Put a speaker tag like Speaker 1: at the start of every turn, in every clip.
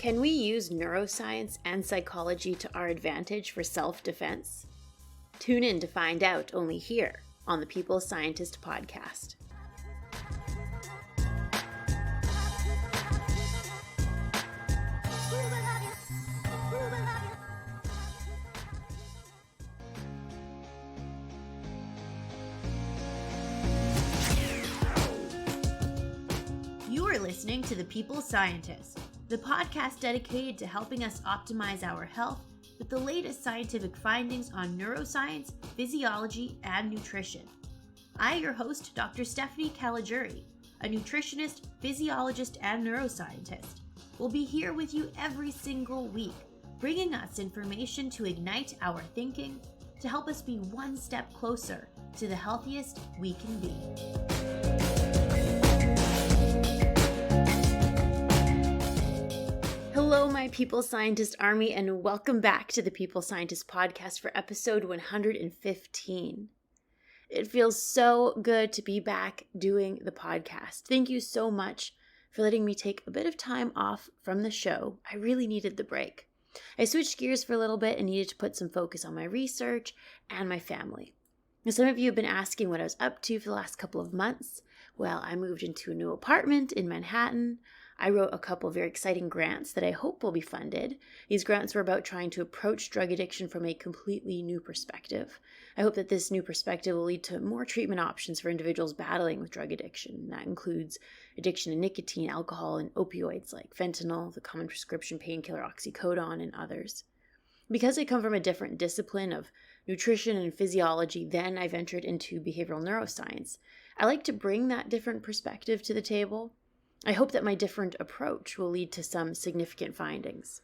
Speaker 1: Can we use neuroscience and psychology to our advantage for self-defense? Tune in to find out only here on the People Scientist podcast. You are listening to the People Scientist, the podcast dedicated to helping us optimize our health with the latest scientific findings on neuroscience, physiology, and nutrition. I, your host, Dr. Stephanie Caligiuri, a nutritionist, physiologist, and neuroscientist, will be here with you every single week, bringing us information to ignite our thinking, to help us be one step closer to the healthiest we can be. Hello, my People Scientist Army, and welcome back to the People Scientist podcast for episode 115. It feels so good to be back doing the podcast. Thank you so much for letting me take a bit of time off from the show. I really needed the break. I switched gears for a little bit and needed to put some focus on my research and my family. Now, some of you have been asking what I was up to for the last couple of months. Well, I moved into a new apartment in Manhattan. I wrote a couple of very exciting grants that I hope will be funded. These grants were about trying to approach drug addiction from a completely new perspective. I hope that this new perspective will lead to more treatment options for individuals battling with drug addiction. That includes addiction to nicotine, alcohol, and opioids like fentanyl, the common prescription painkiller oxycodone, and others. Because I come from a different discipline of nutrition and physiology, then I ventured into behavioral neuroscience. I like to bring that different perspective to the table. I hope that my different approach will lead to some significant findings.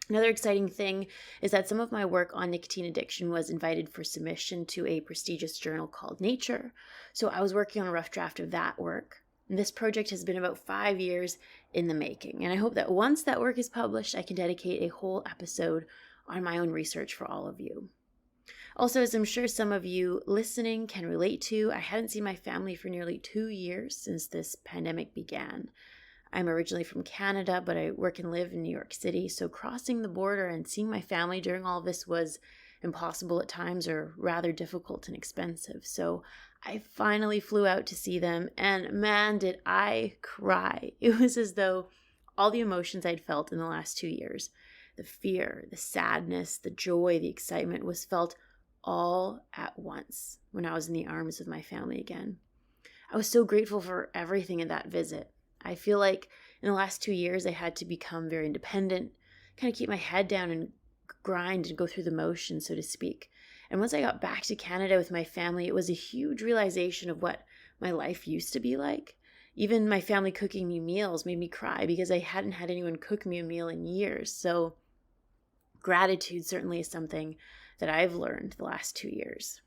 Speaker 1: Another exciting thing is that some of my work on nicotine addiction was invited for submission to a prestigious journal called Nature, so I was working on a rough draft of that work. And this project has been about 5 years in the making, and I hope that once that work is published, I can dedicate a whole episode on my own research for all of you. Also, as I'm sure some of you listening can relate to, I hadn't seen my family for nearly 2 years since this pandemic began. I'm originally from Canada, but I work and live in New York City, so crossing the border and seeing my family during all of this was impossible at times or rather difficult and expensive. So I finally flew out to see them, and man, did I cry. It was as though all the emotions I'd felt in the last 2 years, the fear, the sadness, the joy, the excitement, was felt all at once when I was in the arms of my family again. I was so grateful for everything in that visit. I feel like in the last 2 years, I had to become very independent, kind of keep my head down and grind and go through the motions, so to speak. And once I got back to Canada with my family, it was a huge realization of what my life used to be like. Even my family cooking me meals made me cry because I hadn't had anyone cook me a meal in years. So gratitude certainly is something that I've learned the last 2 years.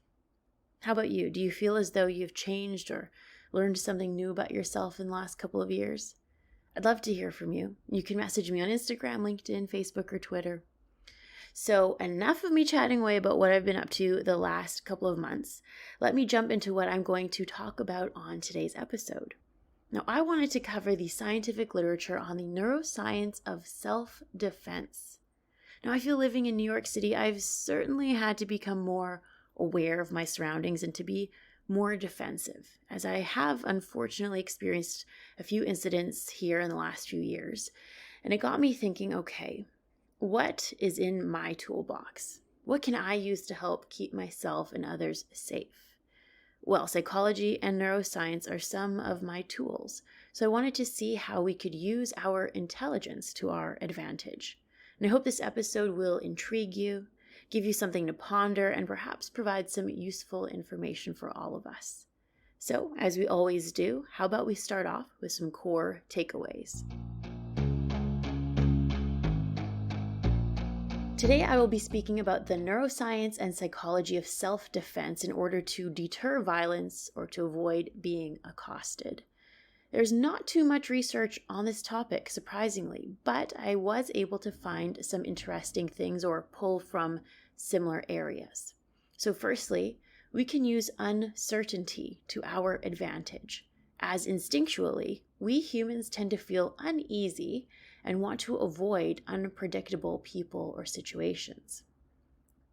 Speaker 1: How about you? Do you feel as though you've changed or learned something new about yourself in the last couple of years? I'd love to hear from you. You can message me on Instagram, LinkedIn, Facebook, or Twitter. So enough of me chatting away about what I've been up to the last couple of months. Let me jump into what I'm going to talk about on today's episode. Now, I wanted to cover the scientific literature on the neuroscience of self-defense. Now, I feel living in New York City, I've certainly had to become more aware of my surroundings and to be more defensive, as I have unfortunately experienced a few incidents here in the last few years. And it got me thinking, okay, what is in my toolbox? What can I use to help keep myself and others safe? Well, psychology and neuroscience are some of my tools, so I wanted to see how we could use our intelligence to our advantage. And I hope this episode will intrigue you, give you something to ponder, and perhaps provide some useful information for all of us. So, as we always do, how about we start off with some core takeaways? Today, I will be speaking about the neuroscience and psychology of self-defense in order to deter violence or to avoid being accosted. There's not too much research on this topic, surprisingly, but I was able to find some interesting things or pull from similar areas. So firstly, we can use uncertainty to our advantage, as instinctually, we humans tend to feel uneasy and want to avoid unpredictable people or situations.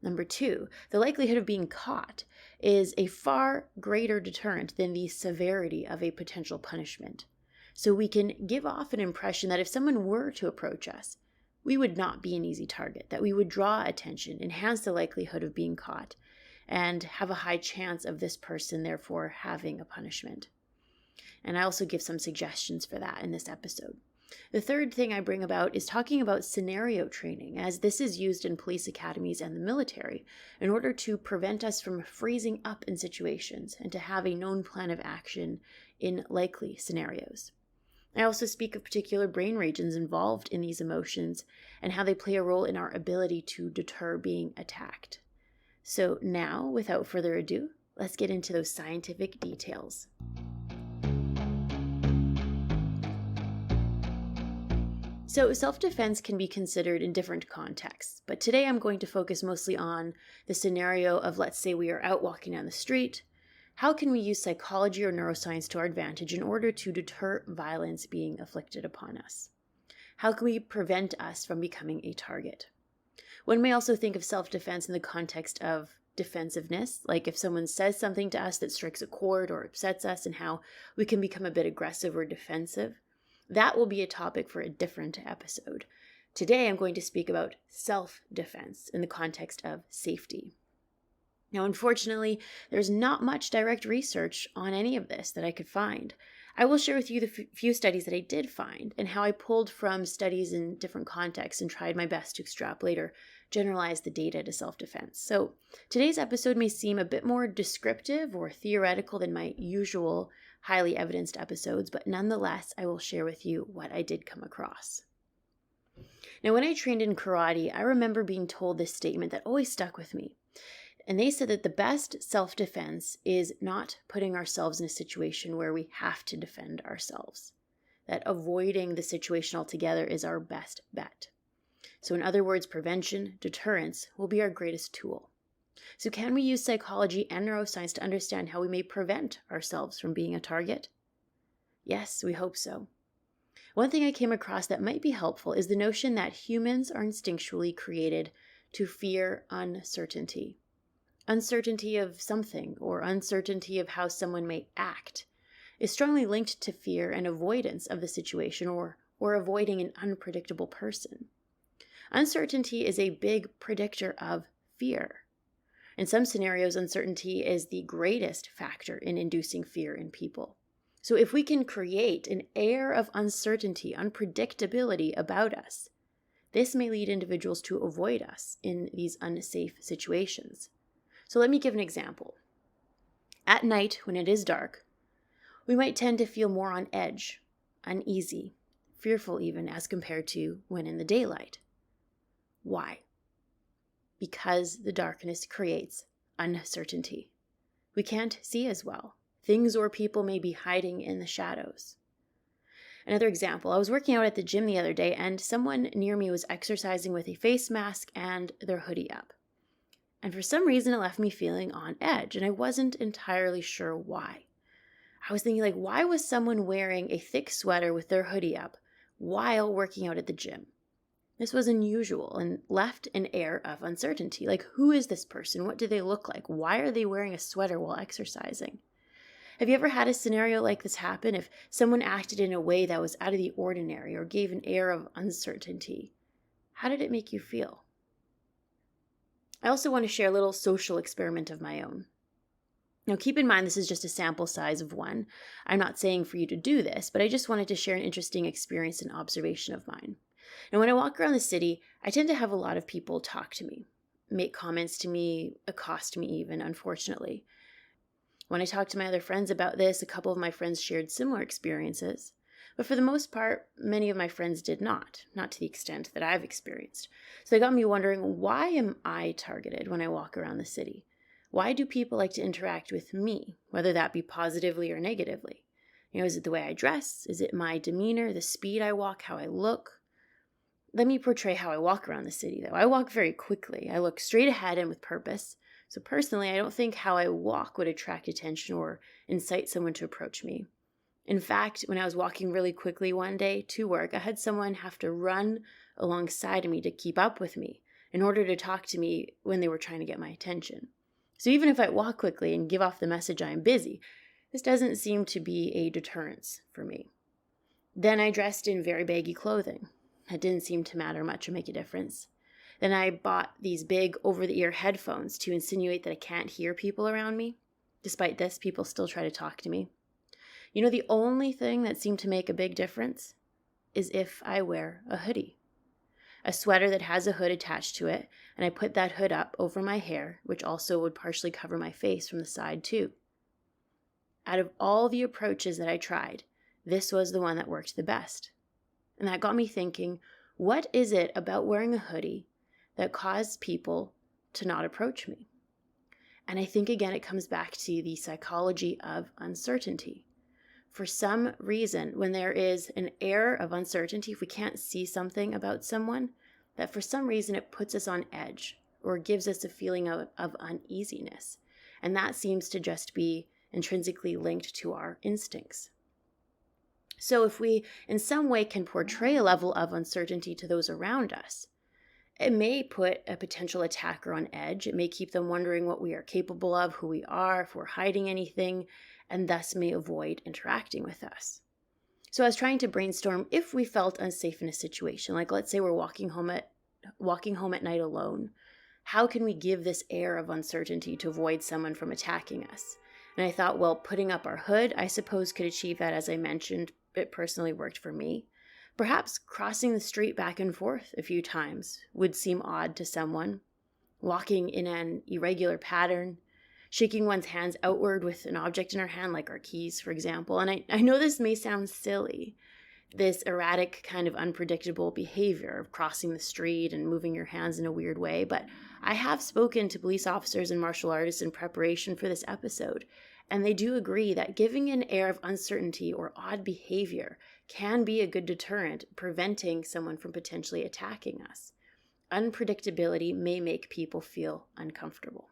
Speaker 1: Number 2, the likelihood of being caught is a far greater deterrent than the severity of a potential punishment. So we can give off an impression that if someone were to approach us, we would not be an easy target, that we would draw attention, enhance the likelihood of being caught, and have a high chance of this person therefore having a punishment. And I also give some suggestions for that in this episode. The third thing I bring about is talking about scenario training, as this is used in police academies and the military in order to prevent us from freezing up in situations and to have a known plan of action in likely scenarios. I also speak of particular brain regions involved in these emotions and how they play a role in our ability to deter being attacked. So now, without further ado, let's get into those scientific details. So self-defense can be considered in different contexts, but today I'm going to focus mostly on the scenario of, let's say we are out walking down the street. How can we use psychology or neuroscience to our advantage in order to deter violence being inflicted upon us? How can we prevent us from becoming a target? One may also think of self-defense in the context of defensiveness, like if someone says something to us that strikes a chord or upsets us, and how we can become a bit aggressive or defensive. That will be a topic for a different episode. Today I'm going to speak about self-defense in the context of safety. Now, unfortunately, there's not much direct research on any of this that I could find. I will share with you the few studies that I did find and how I pulled from studies in different contexts and tried my best to extrapolate or generalize the data to self-defense. So today's episode may seem a bit more descriptive or theoretical than my usual highly evidenced episodes, but nonetheless, I will share with you what I did come across. Now, when I trained in karate, I remember being told this statement that always stuck with me. And they said that the best self-defense is not putting ourselves in a situation where we have to defend ourselves. That avoiding the situation altogether is our best bet. So in other words, prevention, deterrence will be our greatest tool. So can we use psychology and neuroscience to understand how we may prevent ourselves from being a target? Yes, we hope so. One thing I came across that might be helpful is the notion that humans are instinctually created to fear uncertainty. Uncertainty of something or uncertainty of how someone may act is strongly linked to fear and avoidance of the situation or avoiding an unpredictable person. Uncertainty is a big predictor of fear. In some scenarios, uncertainty is the greatest factor in inducing fear in people. So if we can create an air of uncertainty, unpredictability about us, this may lead individuals to avoid us in these unsafe situations. So let me give an example. At night, when it is dark, we might tend to feel more on edge, uneasy, fearful even as compared to when in the daylight. Why? Because the darkness creates uncertainty. We can't see as well. Things or people may be hiding in the shadows. Another example, I was working out at the gym the other day and someone near me was exercising with a face mask and their hoodie up. And for some reason, it left me feeling on edge, and I wasn't entirely sure why. I was thinking, why was someone wearing a thick sweater with their hoodie up while working out at the gym? This was unusual and left an air of uncertainty. Who is this person? What do they look like? Why are they wearing a sweater while exercising? Have you ever had a scenario like this happen? If someone acted in a way that was out of the ordinary or gave an air of uncertainty, how did it make you feel? I also want to share a little social experiment of my own. Now, keep in mind, this is just a sample size of one. I'm not saying for you to do this, but I just wanted to share an interesting experience and observation of mine. Now, when I walk around the city, I tend to have a lot of people talk to me, make comments to me, accost me even, unfortunately. When I talked to my other friends about this, a couple of my friends shared similar experiences. But for the most part, many of my friends did not to the extent that I've experienced. So it got me wondering, why am I targeted when I walk around the city? Why do people like to interact with me, whether that be positively or negatively? Is it the way I dress? Is it my demeanor, the speed I walk, how I look? Let me portray how I walk around the city, though. I walk very quickly. I look straight ahead and with purpose. So personally, I don't think how I walk would attract attention or incite someone to approach me. In fact, when I was walking really quickly one day to work, I had someone have to run alongside of me to keep up with me in order to talk to me when they were trying to get my attention. So even if I walk quickly and give off the message I am busy, this doesn't seem to be a deterrence for me. Then I dressed in very baggy clothing. That didn't seem to matter much or make a difference. Then I bought these big over-the-ear headphones to insinuate that I can't hear people around me. Despite this, people still try to talk to me. The only thing that seemed to make a big difference is if I wear a hoodie. A sweater that has a hood attached to it, and I put that hood up over my hair, which also would partially cover my face from the side too. Out of all the approaches that I tried, this was the one that worked the best. And that got me thinking, what is it about wearing a hoodie that caused people to not approach me? And I think again, it comes back to the psychology of uncertainty. For some reason, when there is an air of uncertainty, if we can't see something about someone, that for some reason it puts us on edge or gives us a feeling of uneasiness. And that seems to just be intrinsically linked to our instincts. So if we in some way can portray a level of uncertainty to those around us, it may put a potential attacker on edge. It may keep them wondering what we are capable of, who we are, if we're hiding anything, and thus may avoid interacting with us. So I was trying to brainstorm if we felt unsafe in a situation, like let's say we're walking home at night alone. How can we give this air of uncertainty to avoid someone from attacking us? And I thought, well, putting up our hood, I suppose, could achieve that. As I mentioned, it personally worked for me. Perhaps crossing the street back and forth a few times would seem odd to someone. Walking in an irregular pattern, shaking one's hands outward with an object in our hand, like our keys, for example. And I know this may sound silly, this erratic kind of unpredictable behavior of crossing the street and moving your hands in a weird way, but I have spoken to police officers and martial artists in preparation for this episode, and they do agree that giving an air of uncertainty or odd behavior can be a good deterrent, preventing someone from potentially attacking us. Unpredictability may make people feel uncomfortable.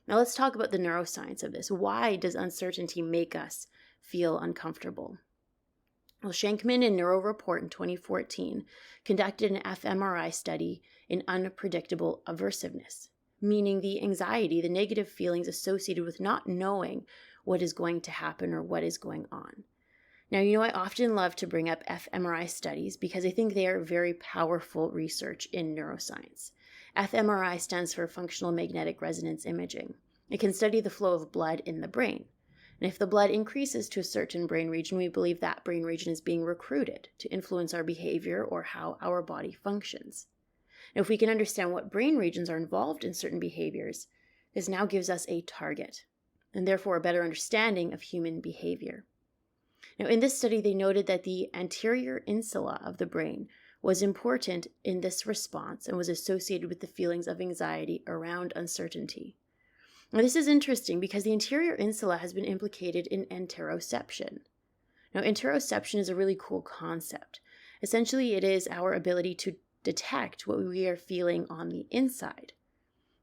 Speaker 1: Now let's talk about the neuroscience of this. Why does uncertainty make us feel uncomfortable? Well, Shankman and Neuroreport in 2014 conducted an Fmri study in unpredictable aversiveness, meaning the anxiety, the negative feelings associated with not knowing what is going to happen or what is going on. Now, I often love to bring up Fmri studies because I think they are very powerful research in neuroscience. Fmri stands for functional magnetic resonance imaging. It can study the flow of blood in the brain. And if the blood increases to a certain brain region, we believe that brain region is being recruited to influence our behavior or how our body functions. Now, if we can understand what brain regions are involved in certain behaviors, this now gives us a target, and therefore a better understanding of human behavior. Now, in this study, they noted that the anterior insula of the brain was important in this response and was associated with the feelings of anxiety around uncertainty. Now, this is interesting because the anterior insula has been implicated in enteroception. Now, enteroception is a really cool concept. Essentially, it is our ability to detect what we are feeling on the inside.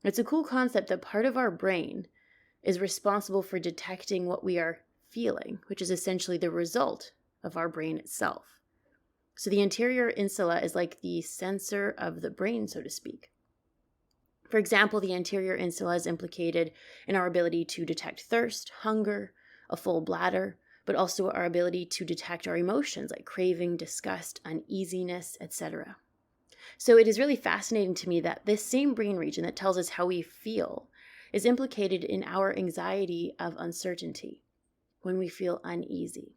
Speaker 1: It's a cool concept that part of our brain is responsible for detecting what we are feeling, which is essentially the result of our brain itself. So the anterior insula is like the sensor of the brain, so to speak. For example, the anterior insula is implicated in our ability to detect thirst, hunger, a full bladder, but also our ability to detect our emotions like craving, disgust, uneasiness, etc. So it is really fascinating to me that this same brain region that tells us how we feel is implicated in our anxiety of uncertainty when we feel uneasy.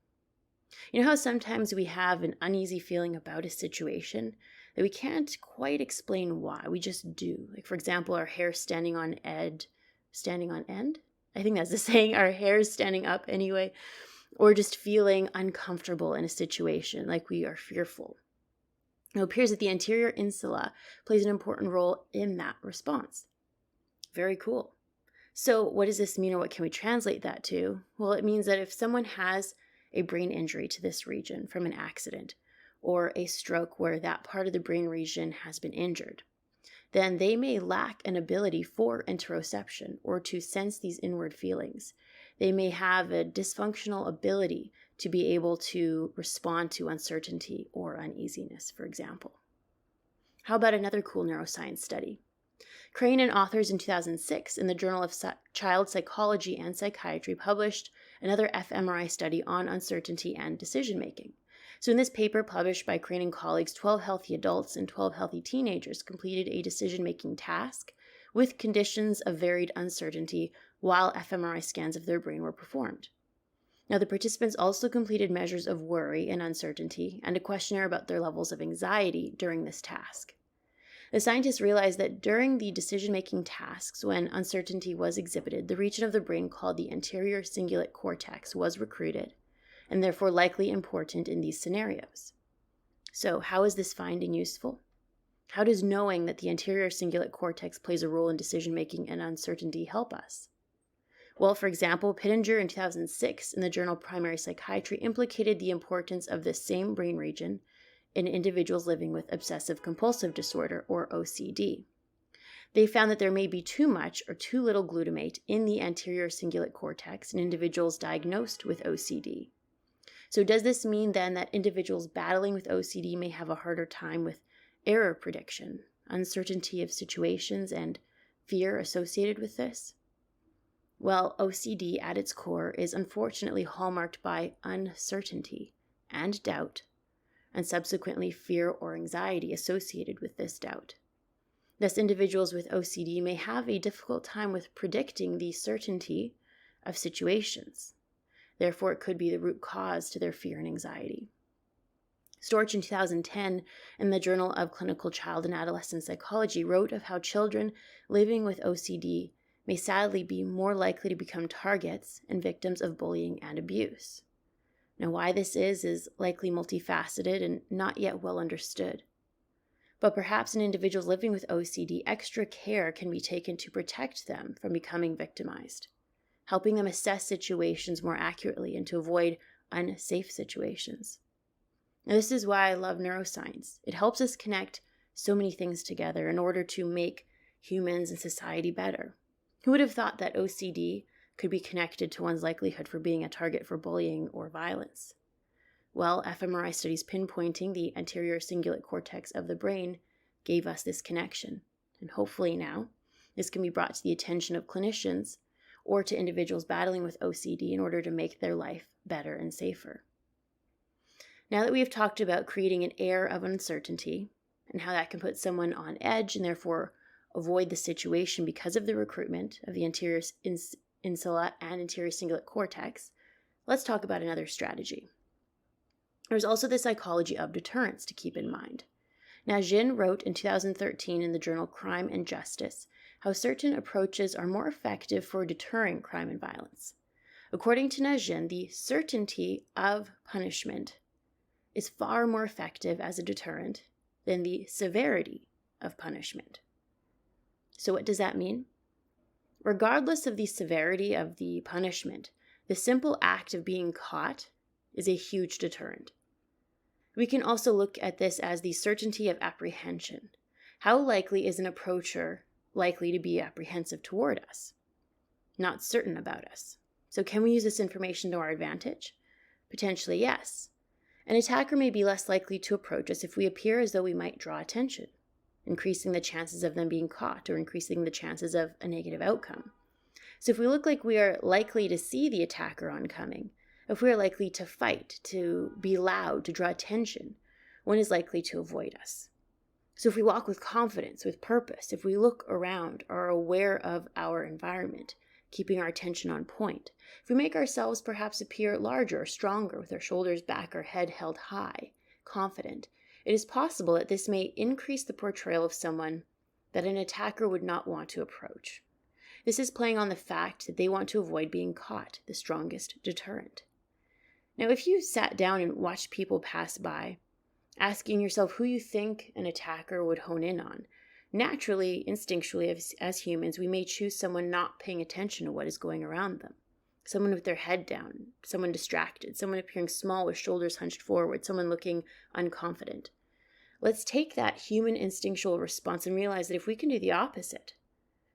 Speaker 1: You know how sometimes we have an uneasy feeling about a situation that we can't quite explain why, we just do. Like, for example, our hair standing on end? I think that's the saying, our hair is standing up anyway, or just feeling uncomfortable in a situation, like we are fearful. It appears that the anterior insula plays an important role in that response. Very cool. So what does this mean, or what can we translate that to? Well, it means that if someone has a brain injury to this region from an accident or a stroke where that part of the brain region has been injured, then they may lack an ability for interoception or to sense these inward feelings. They may have a dysfunctional ability to be able to respond to uncertainty or uneasiness, for example. How about another cool neuroscience study? Crane and authors in 2006 in the Journal of Child Psychology and Psychiatry published another Fmri study on uncertainty and decision-making. So in this paper published by Crane and colleagues, 12 healthy adults and 12 healthy teenagers completed a decision-making task with conditions of varied uncertainty while Fmri scans of their brain were performed. Now, the participants also completed measures of worry and uncertainty and a questionnaire about their levels of anxiety during this task. The scientists realized that during the decision-making tasks, when uncertainty was exhibited, the region of the brain called the anterior cingulate cortex was recruited, and therefore likely important in these scenarios. So, how is this finding useful? How does knowing that the anterior cingulate cortex plays a role in decision-making and uncertainty help us? Well, for example, Pittenger in 2006 in the journal Primary Psychiatry implicated the importance of this same brain region in individuals living with obsessive-compulsive disorder, or OCD. They found that there may be too much or too little glutamate in the anterior cingulate cortex in individuals diagnosed with OCD. So does this mean then that individuals battling with OCD may have a harder time with error prediction, uncertainty of situations, and fear associated with this? Well, OCD at its core is unfortunately hallmarked by uncertainty and doubt, and subsequently fear or anxiety associated with this doubt. Thus, individuals with OCD may have a difficult time with predicting the certainty of situations. Therefore, it could be the root cause to their fear and anxiety. Storch in 2010 in the Journal of Clinical Child and Adolescent Psychology wrote of how children living with OCD may sadly be more likely to become targets and victims of bullying and abuse. Now, why this is likely multifaceted and not yet well understood. But perhaps in individuals living with OCD, extra care can be taken to protect them from becoming victimized, helping them assess situations more accurately and to avoid unsafe situations. Now, this is why I love neuroscience. It helps us connect so many things together in order to make humans and society better. Who would have thought that OCD could be connected to one's likelihood for being a target for bullying or violence? Well, fMRI studies pinpointing the anterior cingulate cortex of the brain gave us this connection. And hopefully now, this can be brought to the attention of clinicians or to individuals battling with OCD in order to make their life better and safer. Now that we have talked about creating an air of uncertainty and how that can put someone on edge and therefore avoid the situation because of the recruitment of the anterior insula and anterior cingulate cortex, let's talk about another strategy. There's also the psychology of deterrence to keep in mind. Najin wrote in 2013 in the journal Crime and Justice how certain approaches are more effective for deterring crime and violence. According to Najin, the certainty of punishment is far more effective as a deterrent than the severity of punishment. So what does that mean? Regardless of the severity of the punishment, the simple act of being caught is a huge deterrent. We can also look at this as the certainty of apprehension. How likely is an approacher likely to be apprehensive toward us? Not certain about us. So can we use this information to our advantage? Potentially, yes. An attacker may be less likely to approach us if we appear as though we might draw attention, increasing the chances of them being caught or increasing the chances of a negative outcome. So if we look like we are likely to see the attacker oncoming, if we are likely to fight, to be loud, to draw attention, one is likely to avoid us. So if we walk with confidence, with purpose, if we look around, are aware of our environment, keeping our attention on point, if we make ourselves perhaps appear larger or stronger with our shoulders back, our head held high, confident, it is possible that this may increase the portrayal of someone that an attacker would not want to approach. This is playing on the fact that they want to avoid being caught, the strongest deterrent. Now, if you sat down and watched people pass by, asking yourself who you think an attacker would hone in on, naturally, instinctually, as humans, we may choose someone not paying attention to what is going around them. Someone with their head down, someone distracted, someone appearing small with shoulders hunched forward, someone looking unconfident. Let's take that human instinctual response and realize that if we can do the opposite,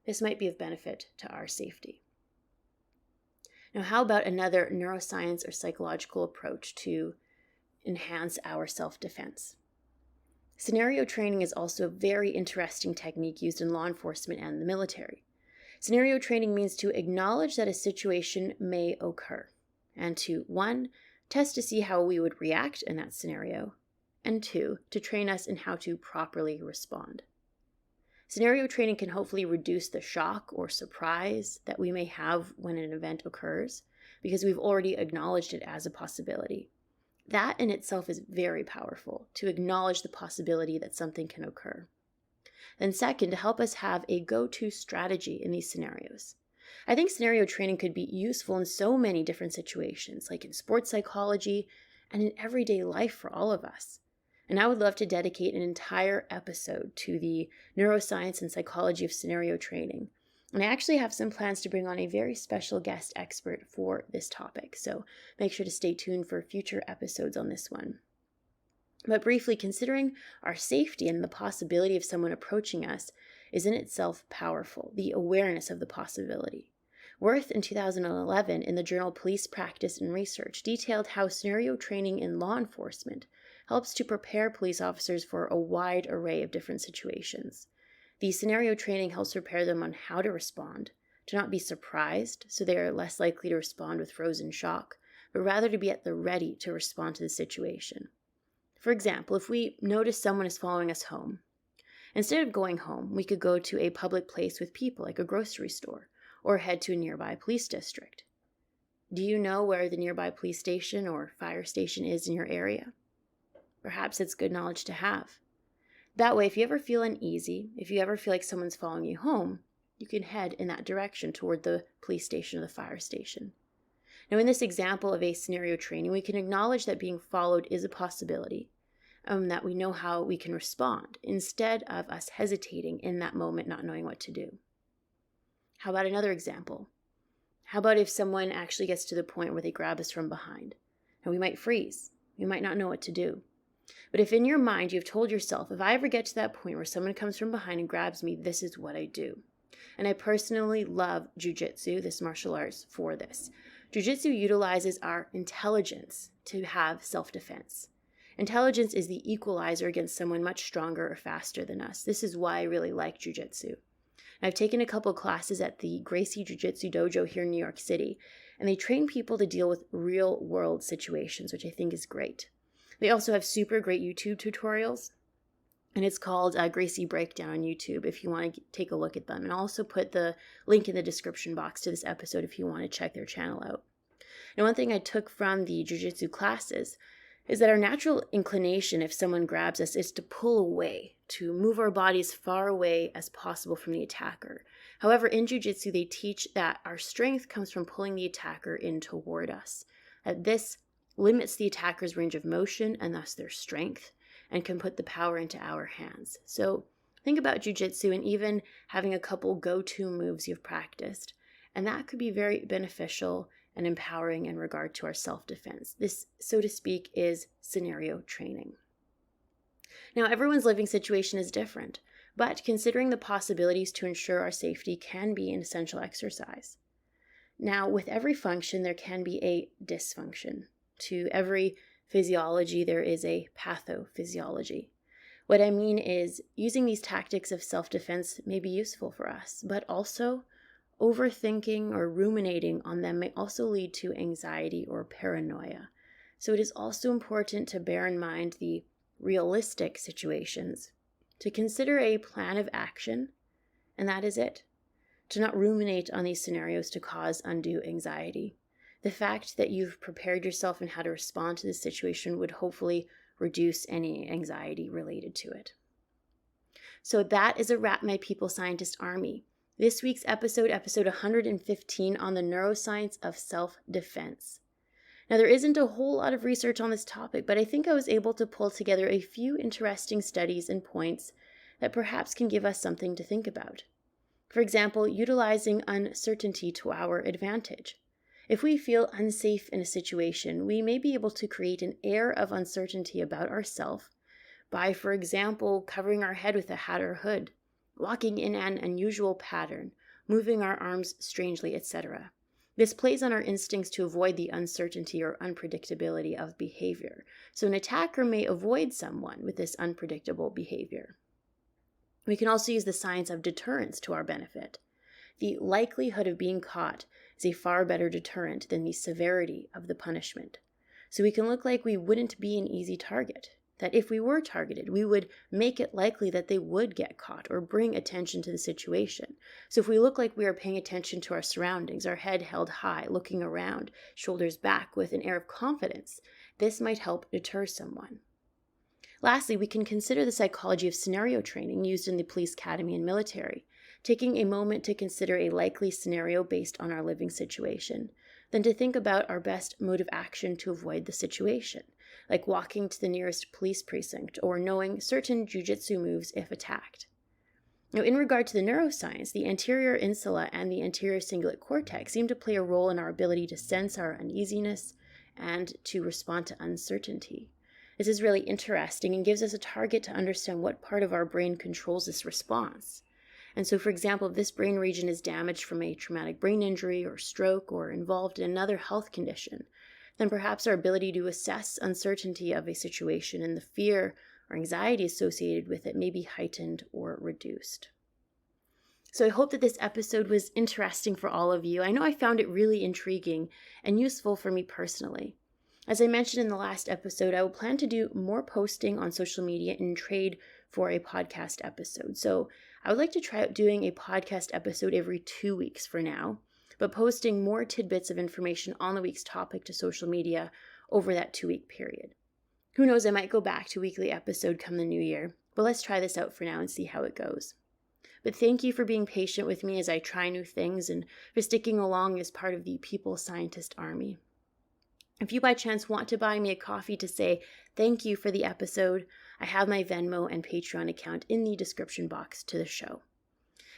Speaker 1: this might be of benefit to our safety. Now, how about another neuroscience or psychological approach to enhance our self-defense? Scenario training is also a very interesting technique used in law enforcement and the military. Scenario training means to acknowledge that a situation may occur and to, 1, test to see how we would react in that scenario, and 2, to train us in how to properly respond. Scenario training can hopefully reduce the shock or surprise that we may have when an event occurs because we've already acknowledged it as a possibility. That in itself is very powerful, to acknowledge the possibility that something can occur. Then second, to help us have a go-to strategy in these scenarios. I think scenario training could be useful in so many different situations, like in sports psychology and in everyday life for all of us. And I would love to dedicate an entire episode to the neuroscience and psychology of scenario training. And I actually have some plans to bring on a very special guest expert for this topic, so make sure to stay tuned for future episodes on this one. But briefly, considering our safety and the possibility of someone approaching us is in itself powerful, the awareness of the possibility. Wirth in 2011 in the journal Police Practice and Research detailed how scenario training in law enforcement helps to prepare police officers for a wide array of different situations. The scenario training helps prepare them on how to respond, to not be surprised, so they are less likely to respond with frozen shock, but rather to be at the ready to respond to the situation. For example, if we notice someone is following us home, instead of going home, we could go to a public place with people like a grocery store or head to a nearby police district. Do you know where the nearby police station or fire station is in your area? Perhaps it's good knowledge to have. That way, if you ever feel uneasy, if you ever feel like someone's following you home, you can head in that direction toward the police station or the fire station. Now, in this example of a scenario training, we can acknowledge that being followed is a possibility, that we know how we can respond, instead of us hesitating in that moment, not knowing what to do. How about another example? How about if someone actually gets to the point where they grab us from behind? And we might freeze. We might not know what to do. But if in your mind you've told yourself, if I ever get to that point where someone comes from behind and grabs me, this is what I do. And I personally love jiu-jitsu, this martial arts, for this. Jiu-jitsu utilizes our intelligence to have self-defense. Intelligence is the equalizer against someone much stronger or faster than us. This is why I really like jiu-jitsu. I've taken a couple classes at the Gracie Jiu-Jitsu Dojo here in New York City, and they train people to deal with real-world situations, which I think is great. They also have super great YouTube tutorials, and it's called Gracie Breakdown on YouTube if you want to take a look at them. And I'll also put the link in the description box to this episode if you want to check their channel out. Now, one thing I took from the jiu-jitsu classes is that our natural inclination, if someone grabs us, is to pull away, to move our body as far away as possible from the attacker. However, in jiu-jitsu, they teach that our strength comes from pulling the attacker in toward us. That this limits the attacker's range of motion and thus their strength, and can put the power into our hands. So think about jiu-jitsu and even having a couple go-to moves you've practiced, and that could be very beneficial and empowering in regard to our self-defense. This, so to speak, is scenario training. Now, everyone's living situation is different, but considering the possibilities to ensure our safety can be an essential exercise. Now, with every function, there can be a dysfunction. To every physiology, there is a pathophysiology. What I mean is, using these tactics of self-defense may be useful for us, but also overthinking or ruminating on them may also lead to anxiety or paranoia. So it is also important to bear in mind the realistic situations, to consider a plan of action, and that is it. To not ruminate on these scenarios to cause undue anxiety. The fact that you've prepared yourself and how to respond to this situation would hopefully reduce any anxiety related to it. So that is a wrap, my People Scientist Army. This week's episode 115 on the neuroscience of self-defense. Now, there isn't a whole lot of research on this topic, but I think I was able to pull together a few interesting studies and points that perhaps can give us something to think about. For example, utilizing uncertainty to our advantage. If we feel unsafe in a situation, we may be able to create an air of uncertainty about ourselves by, for example, covering our head with a hat or hood, walking in an unusual pattern, moving our arms strangely, etc. This plays on our instincts to avoid the uncertainty or unpredictability of behavior. So an attacker may avoid someone with this unpredictable behavior. We can also use the science of deterrence to our benefit. The likelihood of being caught is a far better deterrent than the severity of the punishment. So we can look like we wouldn't be an easy target, that if we were targeted, we would make it likely that they would get caught or bring attention to the situation. So if we look like we are paying attention to our surroundings, our head held high, looking around, shoulders back with an air of confidence, this might help deter someone. Lastly, we can consider the psychology of scenario training used in the police academy and military, taking a moment to consider a likely scenario based on our living situation, then to think about our best mode of action to avoid the situation, like walking to the nearest police precinct or knowing certain jujitsu moves if attacked. Now, in regard to the neuroscience, the anterior insula and the anterior cingulate cortex seem to play a role in our ability to sense our uneasiness and to respond to uncertainty. This is really interesting and gives us a target to understand what part of our brain controls this response. And so, for example, if this brain region is damaged from a traumatic brain injury or stroke or involved in another health condition, then perhaps our ability to assess uncertainty of a situation and the fear or anxiety associated with it may be heightened or reduced. So I hope that this episode was interesting for all of you. I know I found it really intriguing and useful for me personally. As I mentioned in the last episode, I will plan to do more posting on social media in trade for a podcast episode. So I would like to try out doing a podcast episode every 2 weeks for now, but posting more tidbits of information on the week's topic to social media over that 2-week period. Who knows, I might go back to weekly episode come the new year, but let's try this out for now and see how it goes. But thank you for being patient with me as I try new things and for sticking along as part of the People Scientist Army. If you by chance want to buy me a coffee to say thank you for the episode, I have my Venmo and Patreon account in the description box to the show.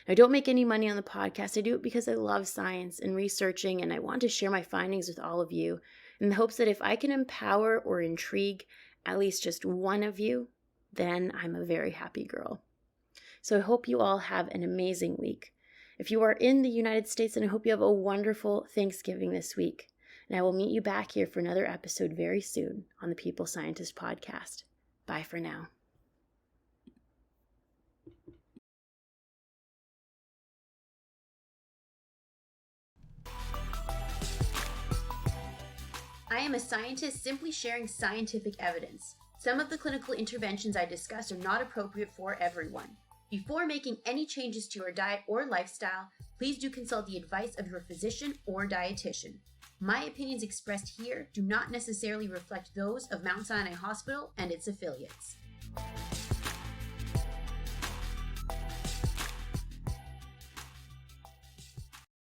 Speaker 1: I don't make any money on the podcast. I do it because I love science and researching, and I want to share my findings with all of you in the hopes that if I can empower or intrigue at least just one of you, then I'm a very happy girl. So I hope you all have an amazing week. If you are in the United States, then I hope you have a wonderful Thanksgiving this week. And I will meet you back here for another episode very soon on the People Scientist Podcast. Bye for now. I am a scientist simply sharing scientific evidence. Some of the clinical interventions I discuss are not appropriate for everyone. Before making any changes to your diet or lifestyle, please do consult the advice of your physician or dietitian. My opinions expressed here do not necessarily reflect those of Mount Sinai Hospital and its affiliates.